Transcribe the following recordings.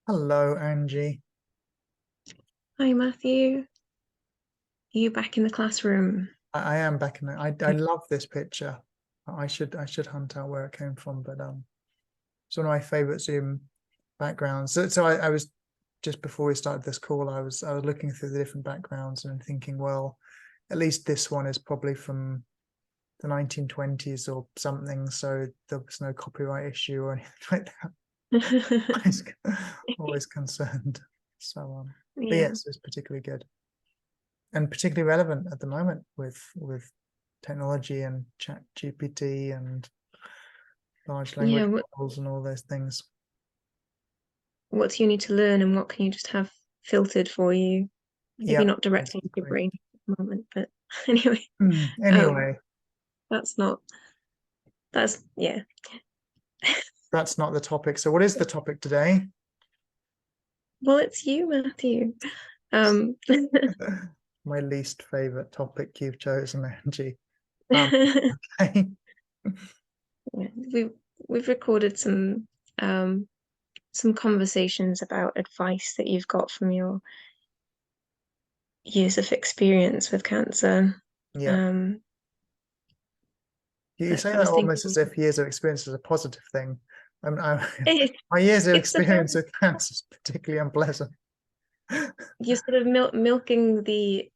Hello, Angie. Hi, Matthew. Are you back in the classroom? I am back in the, I love this picture. I should hunt out where it came from, but it's one of my favorite Zoom backgrounds. So I was just before we started this call, I was looking through the different backgrounds and thinking, well, at least this one is probably from the 1920s or something, so there was no copyright issue or anything like that. Always, always concerned. So but Yeah. yes, it's particularly good. And particularly relevant at the moment with technology and chat GPT and large language Yeah. models and all those things. What do you need to learn, and what can you just have filtered for you? Maybe Yeah, not directly into your exactly. brain at the moment, but anyway, um, Anyway, that's not. That's yeah. that's not the topic. So what is the topic today? Well, it's you, Matthew. Um, My least favorite topic you've chosen, Angie. Um, okay. we've we've recorded some conversations about advice that you've got from your years of experience with cancer. Yeah. Um, You but say I that was almost thinking as if years of experience is a positive thing. it, My years of it's a experience with cancer is particularly unpleasant. you're sort of milking the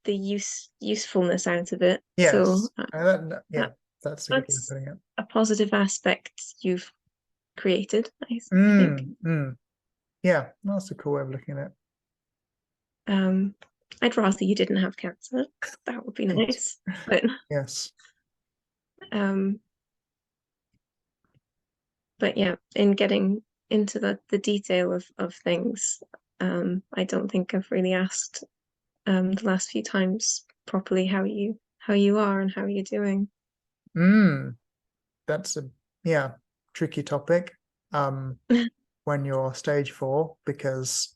usefulness out of it. So Yes. Yeah, that that's a good way of that's putting it. a positive aspect you've created, I think. Mm, mm. Yeah, that's a cool way of looking at Um, I'd rather you didn't have cancer. That would be it. nice. But Yes. um, but yeah, in getting into the detail of things, I don't think I've really asked the last few times properly how you are and how you're doing. Mm, that's a yeah, tricky topic. Um, when you're stage 4, because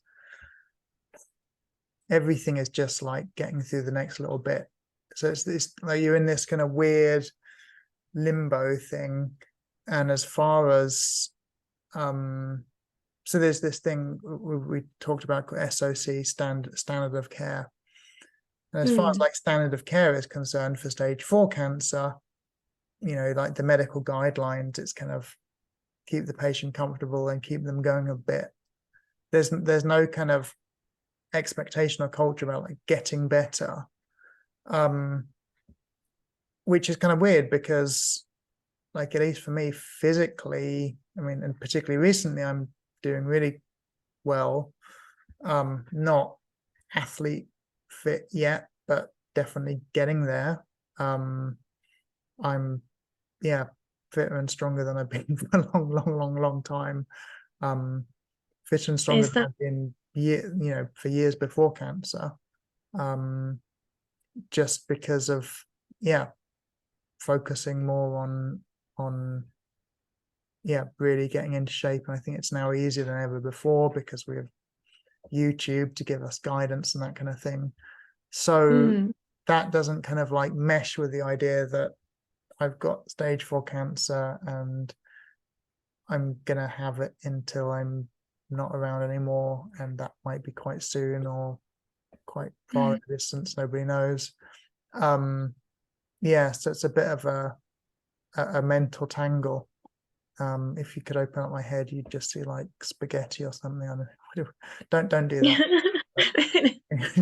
everything is just like getting through the next little bit. So it's this like you're in this kind of weird limbo thing. And as far as so there's this thing we talked about called SOC, standard of care. And as far as Mm, like standard of care is concerned for stage 4 cancer, like the medical guidelines, it's kind of keep the patient comfortable and keep them going a bit. There's no kind of expectation or culture about like getting better, um, which is kind of weird because, like, at least for me, physically, I mean, and particularly recently, I'm doing really well. Not athlete fit yet, but definitely getting there. I'm yeah, fitter and stronger than I've been for a long time. Um, Fitter and stronger is than that I've been for years before cancer. Um, just because of yeah, focusing more on really getting into shape. And I think it's now easier than ever before because we have YouTube to give us guidance and that kind of thing. So mm, that doesn't kind of like mesh with the idea that I've got stage 4 cancer and I'm gonna have it until I'm not around anymore, and that might be quite soon or quite far in the distance. Nobody knows. Um, yeah, so it's a bit of a mental tangle. If you could open up my head, you'd just see like spaghetti or something. I don't do that. But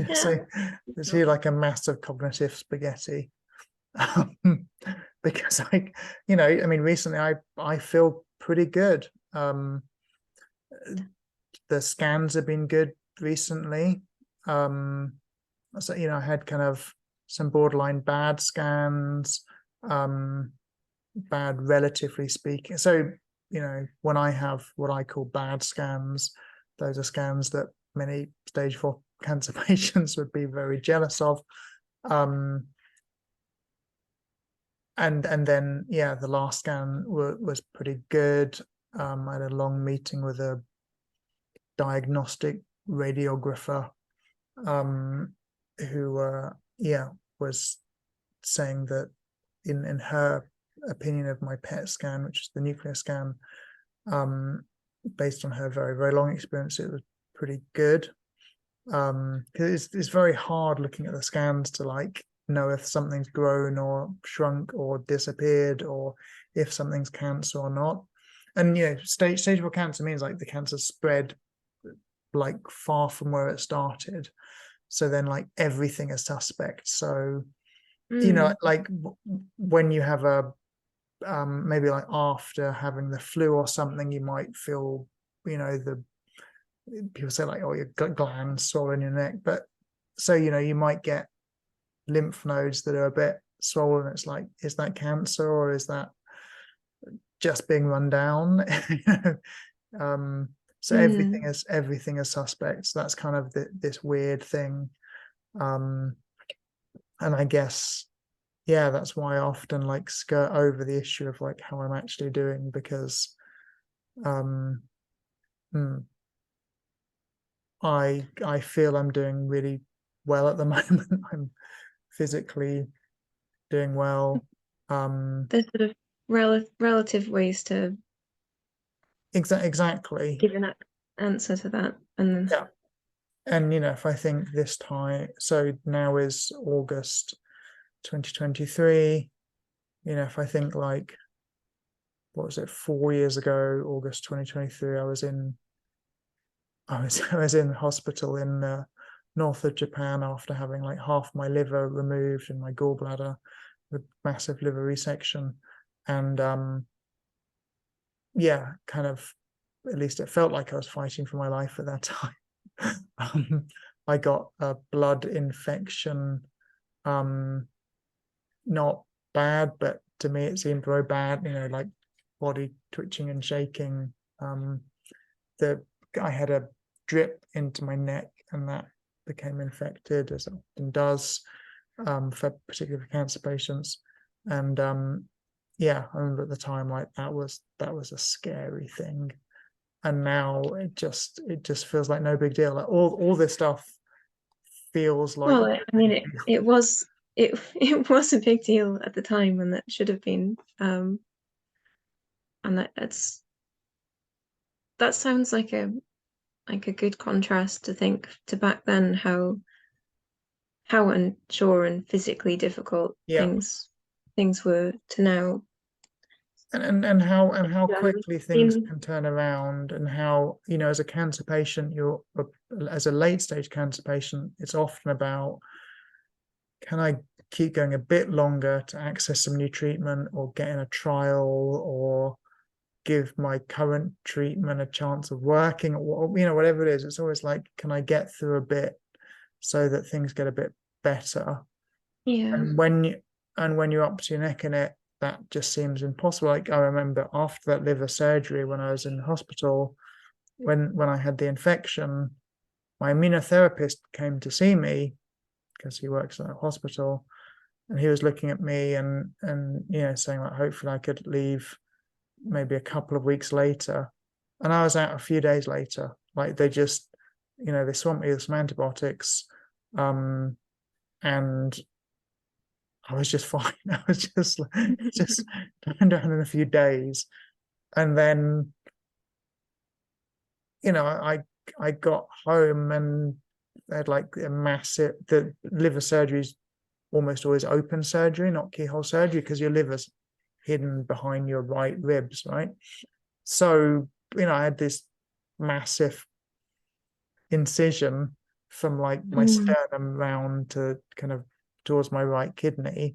yeah. so see like a massive cognitive spaghetti. Um, because I mean, recently I feel pretty good. The scans have been good recently. Um, so I had kind of some borderline bad scans, bad relatively speaking. So when I have what I call bad scans, those are scans that many stage 4 cancer patients would be very jealous of. Um, and then the last scan was pretty good. I had a long meeting with a diagnostic radiographer, um, who was saying that in her opinion of my PET scan, which is the nuclear scan, based on her very, very long experience, it was pretty good. Because it's very hard looking at the scans to like know if something's grown or shrunk or disappeared, or if something's cancer or not. And stage 4 cancer means like the cancer spread like far from where it started, so then like everything is suspect. So like when you have a maybe like after having the flu or something, you might feel the people say like, oh, your glands swollen in your neck, but so you might get lymph nodes that are a bit swollen. It's like, is that cancer or is that just being run down? So everything is suspect. So that's kind of this weird thing. And I guess, yeah, that's why I often like skirt over the issue of like how I'm actually doing, because I feel I'm doing really well at the moment. I'm physically doing well. There's sort of relative ways to Exactly. give an answer to that, and yeah. And if I think this time, so now is August 2023. If I think like, what was it, 4 years ago, August 2023, I was in hospital in north of Japan after having like half my liver removed and my gallbladder with massive liver resection. And yeah, kind of, at least it felt like I was fighting for my life at that time. I got a blood infection, not bad, but to me it seemed very bad, like body twitching and shaking. I had a drip into my neck, and that became infected, as it often does, particularly for cancer patients. And yeah, I remember at the time, like that was a scary thing. And now it just feels like no big deal. Like all this stuff feels like, well, I mean, it was it was a big deal at the time, and that should have been, and that sounds like a good contrast to think to back then, how unsure and physically difficult yeah. things were to now. And how Yeah, quickly things can turn around, and how as a cancer patient, as a late stage cancer patient, it's often about, can I keep going a bit longer to access some new treatment, or get in a trial, or give my current treatment a chance of working, or whatever it is. It's always like, can I get through a bit so that things get a bit better? yeah. And when you're up to your neck in it, that just seems impossible. Like I remember after that liver surgery, when I was in hospital, when I had the infection, my immunotherapist came to see me because he works at a hospital, and he was looking at me and saying like, hopefully I could leave maybe a couple of weeks later. And I was out a few days later. Like they just, they swamped me with some antibiotics, and I was just fine. I was just turned down in a few days. And then, I got home, and they had like the liver surgery is almost always open surgery, not keyhole surgery, because your liver's hidden behind your right ribs, right? So, I had this massive incision from like my sternum round to kind of towards my right kidney.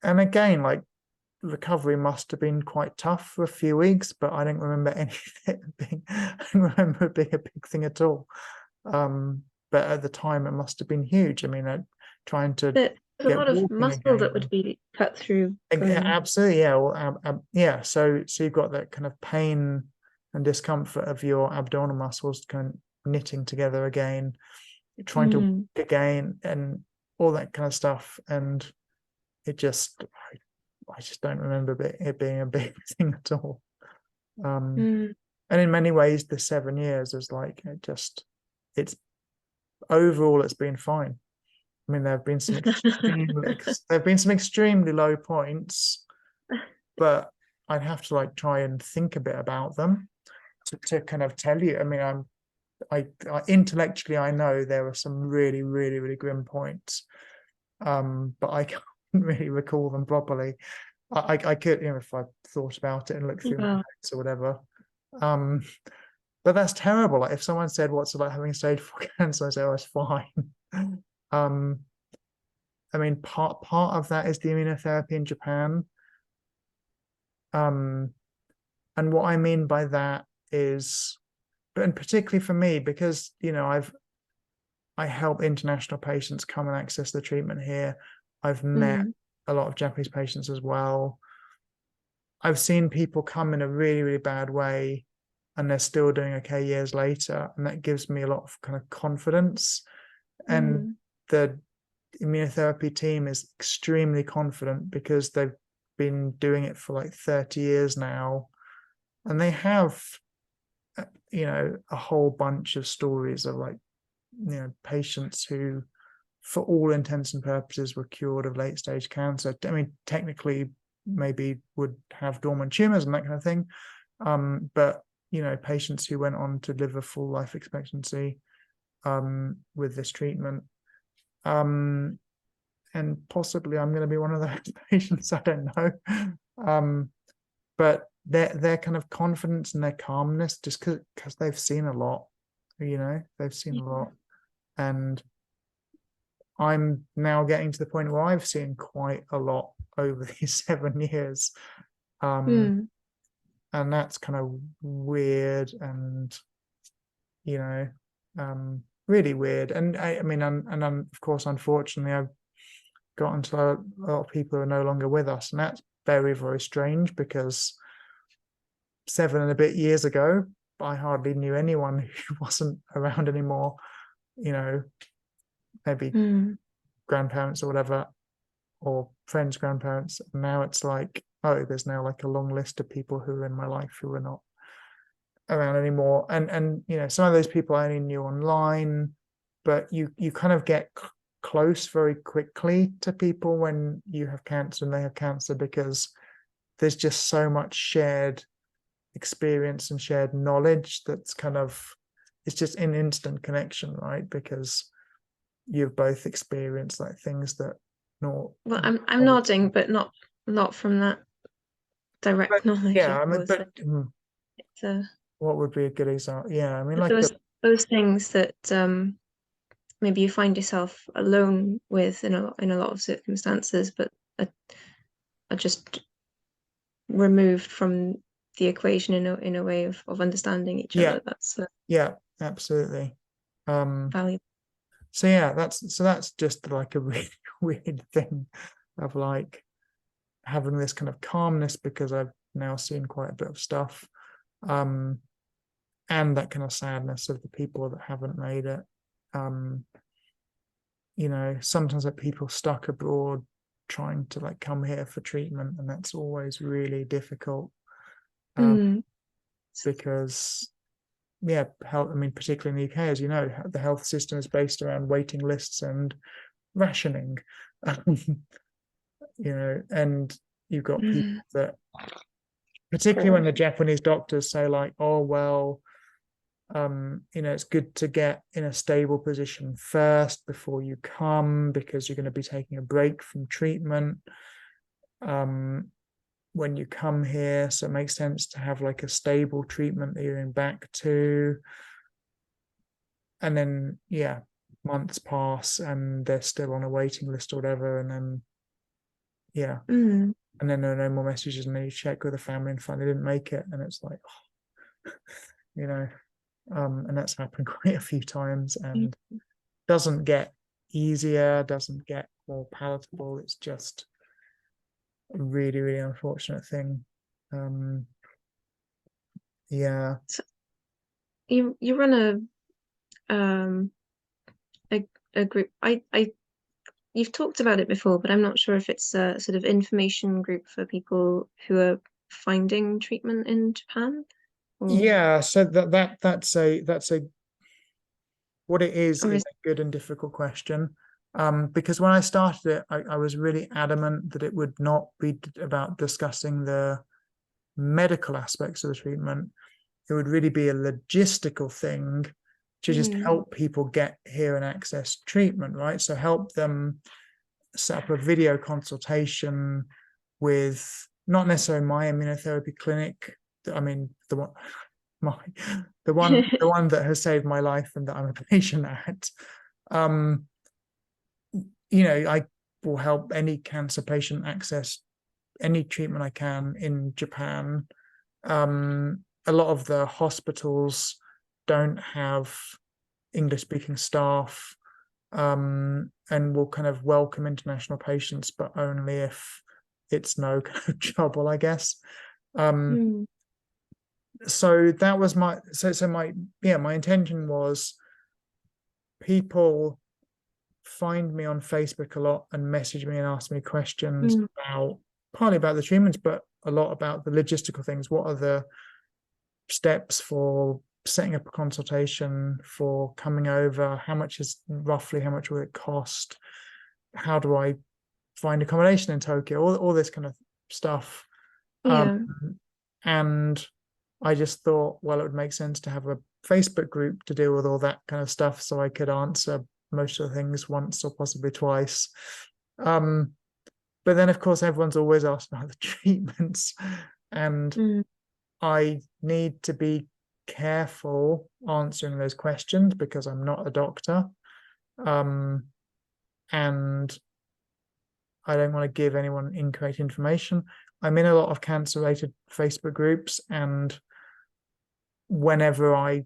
And again, like, recovery must have been quite tough for a few weeks, but I don't remember anything I don't remember it being a big thing at all. But at the time, it must have been huge. I mean, trying to There's a get lot of walking muscle again. that would be cut through. Absolutely, yeah. Well, yeah. So you've got that kind of pain and discomfort of your abdominal muscles kind of knitting together again, trying to walk again, and all that kind of stuff. And it just, I just don't remember it being a big thing at all. And in many ways, the 7 years is like, it's overall, it's been fine. I mean, there have been some extremely low points, but I'd have to like try and think a bit about them to kind of tell you. I mean, I intellectually I know there are some really, really, really grim points, but I can't really recall them properly. I could, if I thought about it and looked through my Wow. notes or whatever. But that's terrible. Like if someone said, "What's it like having stage 4 cancer?" I say, "Oh, it's fine." I mean, part of that is the immunotherapy in Japan. And what I mean by that is, and particularly for me, because I help international patients come and access the treatment here. I've met a lot of Japanese patients as well. I've seen people come in a really, really bad way and they're still doing okay years later. And that gives me a lot of kind of confidence. And the immunotherapy team is extremely confident because they've been doing it for like 30 years now. And they have, a whole bunch of stories of like, patients who, for all intents and purposes, were cured of late stage cancer. I mean, technically, maybe would have dormant tumors and that kind of thing. But patients who went on to live a full life expectancy with this treatment. And possibly I'm going to be one of those patients. I don't know. But their kind of confidence and their calmness, just because they've seen a lot, they've seen a lot. And I'm now getting to the point where I've seen quite a lot over these 7 years. And that's kind of weird and, really weird. And I mean, and of course, unfortunately, I've gotten to a lot of people who are no longer with us. And that's very, very strange because 7 and a bit years ago, I hardly knew anyone who wasn't around anymore, maybe grandparents or whatever, or friends' grandparents. And now it's like, oh, there's now like a long list of people who are in my life who are not around anymore. And some of those people I only knew online, but you kind of get close very quickly to people when you have cancer and they have cancer, because there's just so much shared experience and shared knowledge that's kind of, it's just an instant connection, right? Because you've both experienced like things that not. Well, I'm nodding, but not from that direct knowledge. Yeah, Of I mean, course. but It's what would be a good example? Yeah, I mean, like those things that maybe you find yourself alone with in a lot of circumstances, but are just removed from the equation in a way of understanding each other. That's yeah, absolutely. valuable. So yeah, that's just like a really weird thing of like having this kind of calmness because I've now seen quite a bit of stuff. And that kind of sadness of the people that haven't made it. Sometimes like people stuck abroad trying to like come here for treatment, and that's always really difficult. Because health, I mean, particularly in the UK, as you know, the health system is based around waiting lists and rationing. And you've got people that, particularly when the Japanese doctors say like, oh, well, it's good to get in a stable position first before you come, because you're going to be taking a break from treatment when you come here. So it makes sense to have like a stable treatment that you're going back to. And then, months pass and they're still on a waiting list or whatever. And then, and then there are no more messages, and then you check with the family and find they didn't make it. And it's like, and that's happened quite a few times and doesn't get easier, doesn't get more palatable. It's just a really, really unfortunate thing. So you run a group. You've talked about it before, but I'm not sure if it's a sort of information group for people who are finding treatment in Japan. So that's a what it is a good and difficult question. Because when I started it, I was really adamant that it would not be about discussing the medical aspects of the treatment. It would really be a logistical thing to just help people get here and access treatment, right? So help them set up a video consultation with not necessarily my immunotherapy clinic. I mean, the one that has saved my life and that I'm a patient at. I will help any cancer patient access any treatment I can in Japan. A lot of the hospitals don't have English-speaking staff, and will kind of welcome international patients, but only if it's no kind of trouble, I guess. So that was my intention was people find me on Facebook a lot and message me and ask me questions partly about the treatments, but a lot about the logistical things. What are the steps for setting up a consultation, for coming over? How much will it cost? How do I find accommodation in Tokyo? All this kind of stuff. And I just thought, well, it would make sense to have a Facebook group to deal with all that kind of stuff, so I could answer most of the things once or possibly twice. But then, of course, everyone's always asked about the treatments, and I need to be careful answering those questions because I'm not a doctor, and I don't want to give anyone incorrect information. I'm in a lot of cancer-related Facebook groups, and whenever I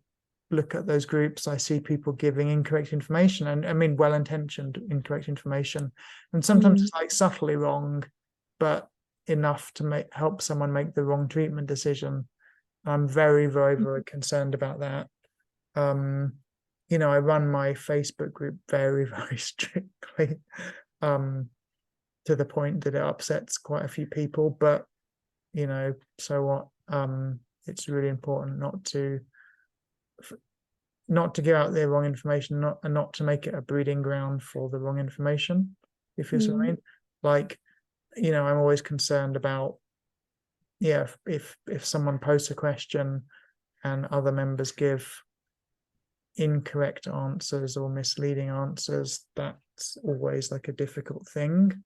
look at those groups, I see people giving incorrect information, and I mean well-intentioned incorrect information, and sometimes it's like subtly wrong, but enough to help someone make the wrong treatment decision. I'm very, very, very concerned about that. I run my Facebook group very, very strictly, to the point that it upsets quite a few people, but so what? It's really important not to give out the wrong information, not to make it a breeding ground for the wrong information, if you see what I mean. Like, I'm always concerned about, if someone posts a question and other members give incorrect answers or misleading answers, that's always like a difficult thing.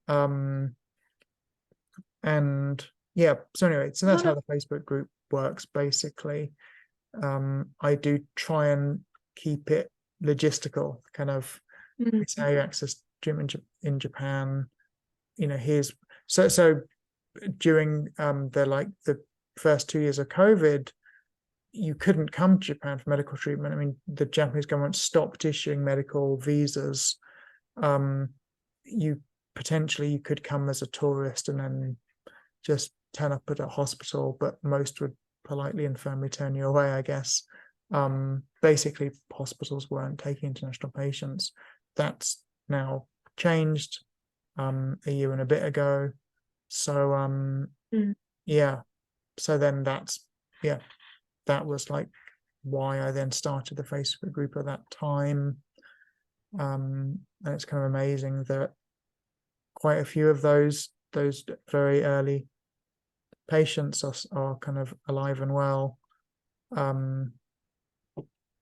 So anyway, so that's how the Facebook group works basically. I do try and keep it logistical, kind of it's how you access treatment in Japan. Here's so during the first 2 years of COVID, you couldn't come to Japan for medical treatment. I mean, the Japanese government stopped issuing medical visas. You could come as a tourist and then just turn up at a hospital, but most would politely and firmly turn you away, I guess. Basically, hospitals weren't taking international patients. That's now changed a year and a bit ago. So so then that was like why I then started the Facebook group at that time. And it's kind of amazing that quite a few of those very early patients are kind of alive and well,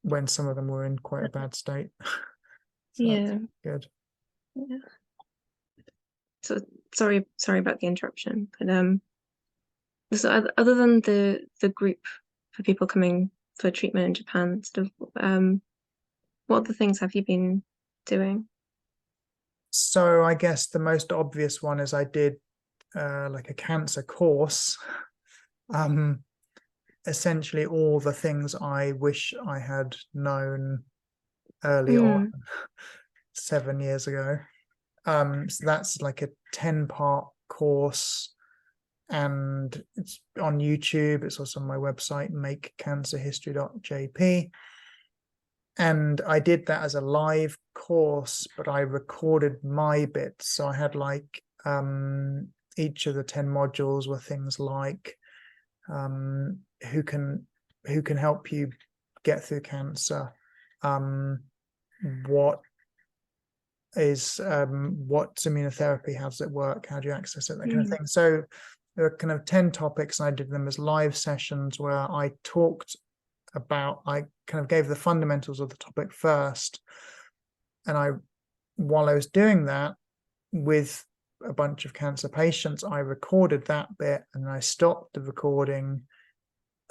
when some of them were in quite a bad state. So good. So sorry about the interruption, but so other than the group for people coming for treatment in Japan, sort of, what other things have you been doing? So I guess the most obvious one is I did like a cancer course. Essentially all the things I wish I had known early on 7 years ago. So that's like a 10-part course, and it's on YouTube. It's also on my website, makecancerhistory.jp. And I did that as a live course, but I recorded my bits. So I had like each of the 10 modules were things like who can help you get through cancer, what's immunotherapy, how does it work, how do you access it, that kind of thing. So there are kind of 10 topics, and I did them as live sessions where I talked about, I kind of gave the fundamentals of the topic first, and while I was doing that with a bunch of cancer patients, I recorded that bit and I stopped the recording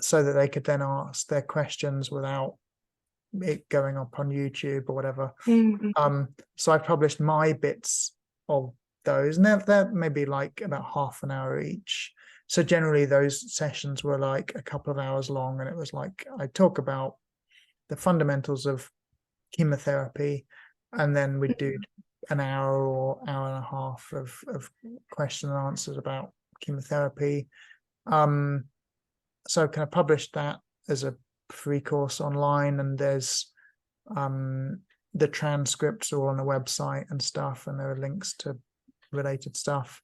so that they could then ask their questions without it going up on YouTube or whatever. So I published my bits of those, and they're maybe like about half an hour each. So generally those sessions were like a couple of hours long, and it was like I talk about the fundamentals of chemotherapy, and then we'd do an hour or hour and a half of question and answers about chemotherapy. So I kind of published that as a free course online, and there's the transcripts are all on the website and stuff, and there are links to related stuff.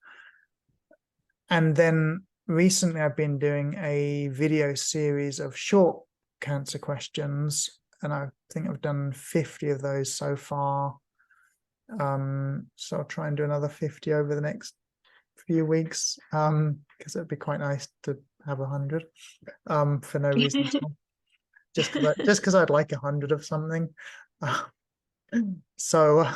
And then recently I've been doing a video series of short cancer questions, and I think I've done 50 of those so far. So I'll try and do another 50 over the next few weeks, because it'd be quite nice to have 100 for no reason at all. Just because I'd like 100 of something. So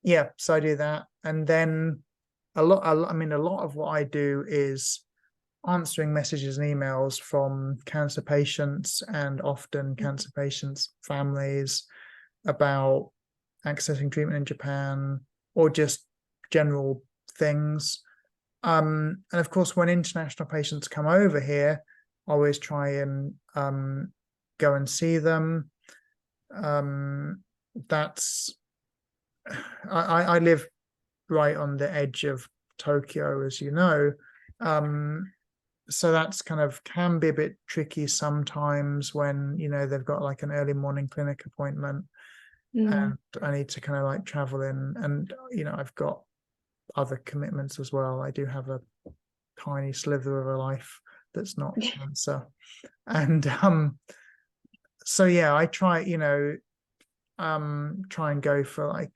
yeah, so I do that, and then a lot of what I do is answering messages and emails from cancer patients, and often cancer patients' families, about accessing treatment in Japan or just general things. And of course, when international patients come over here, I always try and go and see them. I live right on the edge of Tokyo, as you know. So that's kind of can be a bit tricky sometimes when, they've got like an early morning clinic appointment and I need to kind of like travel in, and, I've got other commitments as well. I do have a tiny sliver of a life that's not cancer. And so yeah, I try, try and go for a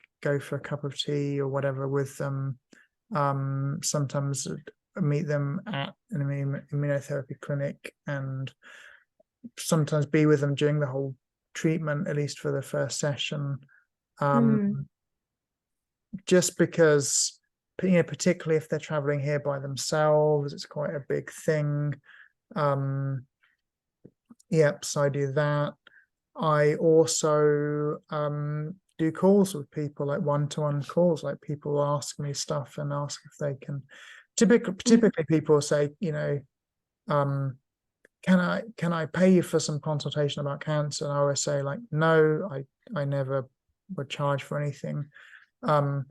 cup of tea or whatever with them. Sometimes meet them at an immunotherapy clinic, and sometimes be with them during the whole treatment, at least for the first session. Just because, particularly if they're traveling here by themselves, it's quite a big thing. Yep, so I do that. I also do calls with people, like one-to-one calls, like people ask me stuff and ask if they can. Typically people say, can I pay you for some consultation about cancer? And I always say, like, no, I never would charge for anything. And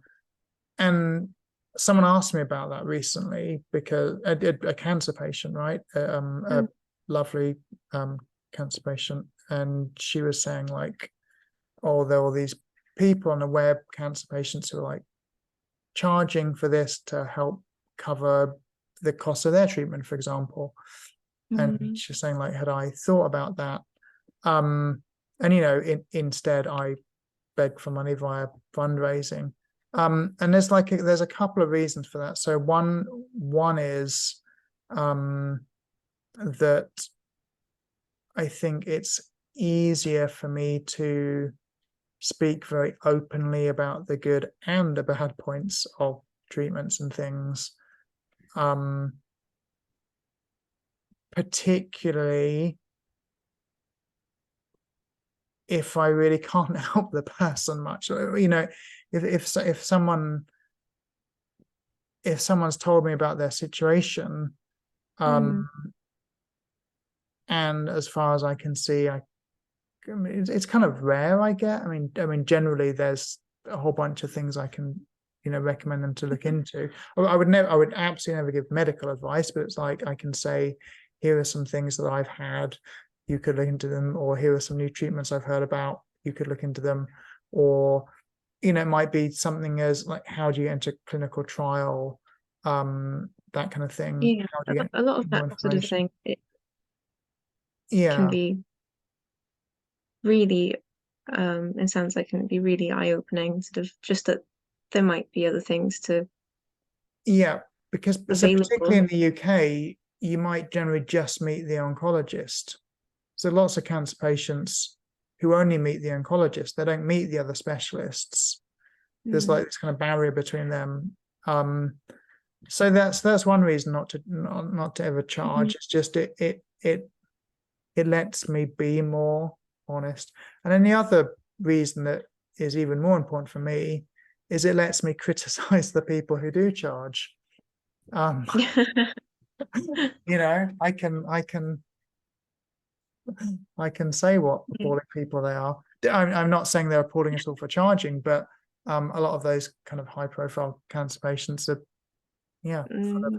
someone asked me about that recently, because a cancer patient, right? A lovely cancer patient, and she was saying, like, oh, there were these people on the web, cancer patients, who are like charging for this to help cover the cost of their treatment, for example. And she's saying, like, had I thought about that? And instead I begged for money via fundraising. And there's a couple of reasons for that. So one is that I think it's easier for me to speak very openly about the good and the bad points of treatments and things, particularly if I really can't help the person much. If someone's told me about their situation, and as far as I can see, it's kind of rare. I mean, generally there's a whole bunch of things I can, recommend them to look into. I would absolutely never give medical advice, but it's like I can say, here are some things that I've had, you could look into them, or here are some new treatments I've heard about, you could look into them. Or, it might be something as like, how do you enter clinical trial, that kind of thing. Yeah, How do you get a lot of more that sort of thing, it Yeah. can be really, it sounds like it can be really eye-opening, sort of just that there might be other things to Yeah, because so available. particularly in the UK, you might generally just meet the oncologist, So lots of cancer patients who only meet the oncologist, they don't meet the other specialists. There's like this kind of barrier between them. So that's one reason not to ever charge. It's just it lets me be more honest. And then the other reason that is even more important for me is it lets me criticize the people who do charge. You know, I can say what appalling people they are. I'm not saying they're appalling at all for charging, but a lot of those kind of high profile cancer patients are full of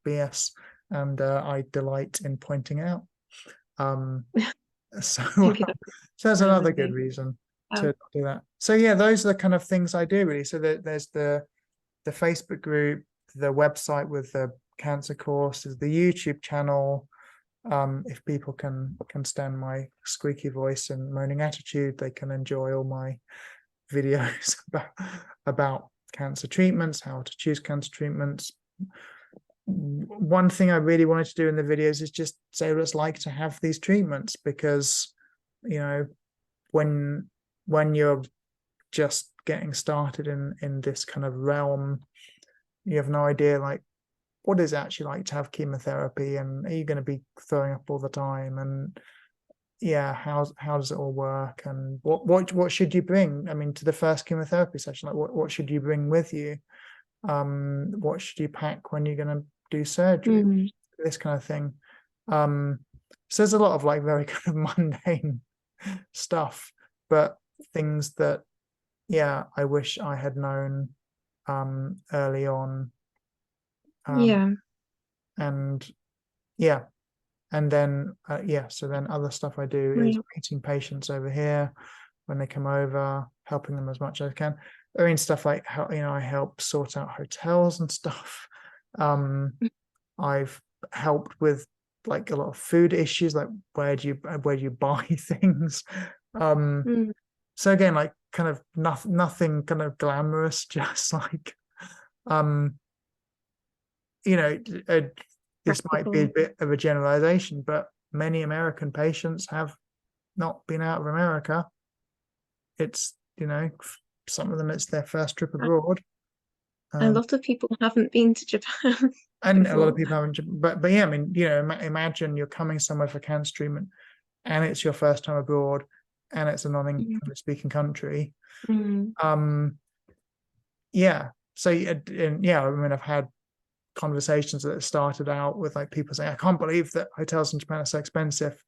BS, and I delight in pointing out. So that's another good reason to do that. So yeah, those are the kind of things I do really. So there's the Facebook group, the website with the cancer course, there's the YouTube channel. If people can stand my squeaky voice and moaning attitude, they can enjoy all my videos about cancer treatments, how to choose cancer treatments. One thing I really wanted to do in the videos is just say what it's like to have these treatments, because you know, when you're just getting started in this kind of realm, you have no idea like what is it actually like to have chemotherapy, and are you going to be throwing up all the time, and how does it all work, and what should you bring, I mean, to the first chemotherapy session, like what should you bring with you, what should you pack when you're going to do surgery, this kind of thing. So there's a lot of like very kind of mundane stuff, but things that I wish I had known early on. And then so then other stuff I do is meeting patients over here when they come over, helping them as much as I can. I mean, stuff like how, you know, I help sort out hotels and stuff. I've helped with like a lot of food issues, like where do you buy things. So again, like kind of nothing kind of glamorous, just like you know, this might be a bit of a generalization, but many American patients have not been out of America. It's, you know, some of them it's their first trip abroad. A lot of people haven't been to Japan. And a lot of people haven't, but yeah, I mean, you know, imagine you're coming somewhere for cancer treatment and it's your first time abroad and it's a non-English speaking country. So I mean, I've had conversations that started out with like people saying, I can't believe that hotels in Japan are so expensive,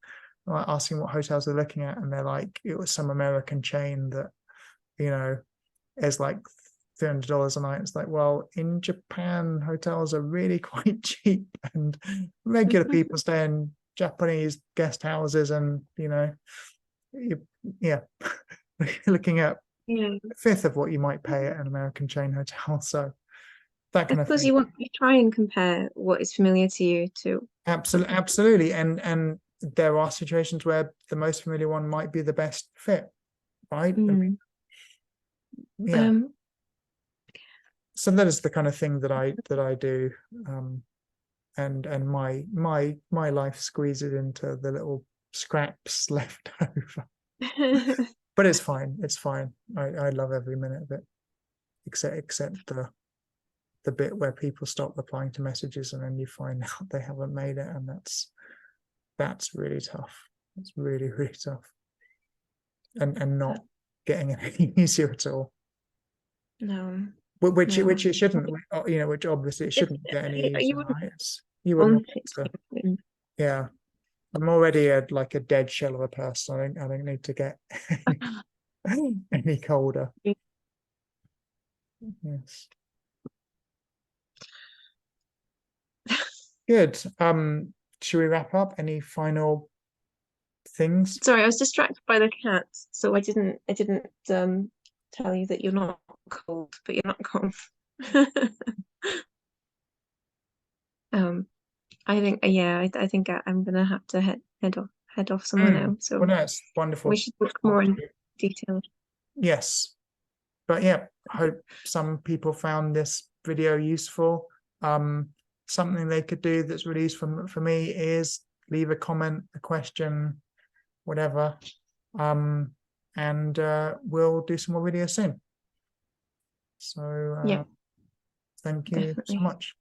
like asking what hotels they're looking at, and they're like, it was some American chain that, you know, is like $300 a night. It's like, well, in Japan hotels are really quite cheap, and regular people stay in Japanese guest houses, and you know, you're looking at a fifth of what you might pay at an American chain hotel. So that kind of thing. You try and compare what is familiar to you to absolutely, and there are situations where the most familiar one might be the best fit, right? I mean, so that is the kind of thing that I do, and my life squeezes into the little scraps left over. But it's fine. I love every minute of it, except the bit where people stop replying to messages and then you find out they haven't made it, and that's really tough. It's really, really tough, and not getting any easier at all. No. Which it shouldn't, you know, which obviously it shouldn't get any easier, right? You wouldn't. Yeah, I'm already a dead shell of a person. I don't need to get any colder. Yes. Good. Should we wrap up? Any final things? Sorry, I was distracted by the cat, so I didn't tell you that you're not cold, but you're not cold. I think I think I'm gonna have to head off somewhere now. So well, no, it's wonderful. We should look more in detail. Yes, but yeah, I hope some people found this video useful. Something they could do that's really useful for me is leave a comment, a question, whatever. And we'll do some more videos soon. So Yeah, thank you so definitely. much.